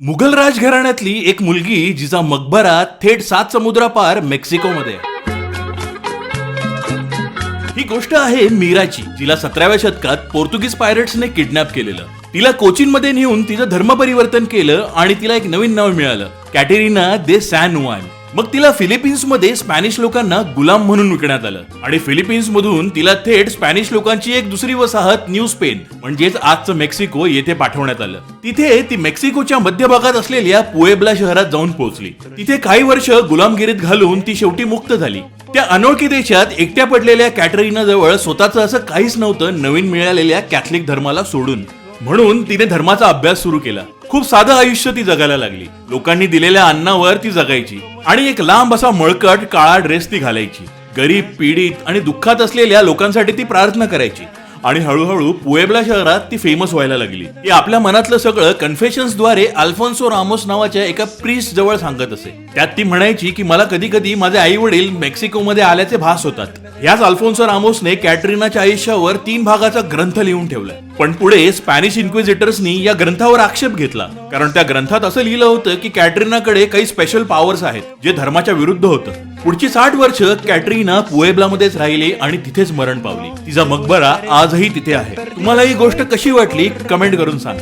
मुघल राजघराण्यातली एक मुलगी जिचा मकबरा थेट 7 समुद्रापार मेक्सिकोमध्ये आहे. ही गोष्ट आहे मीराची, जिला 17व्या शतकात पोर्तुगीज पायरेट्सने किडनॅप केलेलं. तिला कोचीनमध्ये नेऊन तिचं धर्मपरिवर्तन केलं आणि तिला एक नवीन नाव मिळालं, कॅटेरिना दे सॅन जुआन. मग तिला फिलिपिन्समध्ये स्पॅनिश लोकांना गुलाम म्हणून विकण्यात आलं आणि फिलिपिन्स मधून तिला थेट स्पॅनिश लोकांची एक दुसरी वसाहत न्यू स्पेन म्हणजेच आजचं मेक्सिको येथे पाठवण्यात आलं. तिथे ती मेक्सिकोच्या मध्यभागात असलेल्या पुएब्ला शहरात जाऊन पोहोचली. तिथे काही वर्ष गुलामगिरीत घालून ती शेवटी मुक्त झाली. त्या अनोळखी देशात एकट्या पडलेल्या कॅटरीना जवळ स्वतःचं असं काहीच नव्हतं नवीन मिळालेल्या कॅथलिक धर्माला सोडून. म्हणून तिने धर्माचा अभ्यास सुरू केला. खूप साधं आयुष्य ती जगायला लागली. लोकांनी दिलेल्या अन्नावर ती जगायची आणि एक लांब असा मळकट काळा ड्रेस ती घालायची. गरीब, पीडित आणि दुःखात असलेल्या लोकांसाठी ती प्रार्थना करायची आणि हळूहळू पुएब्ला शहरात ती फेमस व्हायला लागली. ती आपल्या मनातलं सगळं कन्फेशन्स द्वारे अल्फोन्सो रामोस नावाच्या एका प्रीस्ट जवळ सांगत असे. त्यात ती म्हणायची की मला कधी कधी माझे आई वडील मेक्सिकोमध्ये आल्याचे भास होतात. याच अल्फोन्सो रामोसने कॅटरीनाच्या आयुष्यावर 3 भागाचा ग्रंथ लिहून ठेवलाय. पण पुढे स्पॅनिश इन्क्विजिटर्सनी या ग्रंथावर आक्षेप घेतला, कारण त्या ग्रंथात असं लिहिलं होतं की कॅटरीनाकडे काही स्पेशल पॉवर्स आहेत जे धर्माच्या विरुद्ध होतं. पुढची 60 वर्ष कॅटरीना पुएब्लामध्येच राहिली आणि तिथेच मरण पावली. तिचा मकबरा आजही तिथे आहे. तुम्हाला ही गोष्ट कशी वाटली कमेंट करून सांगा.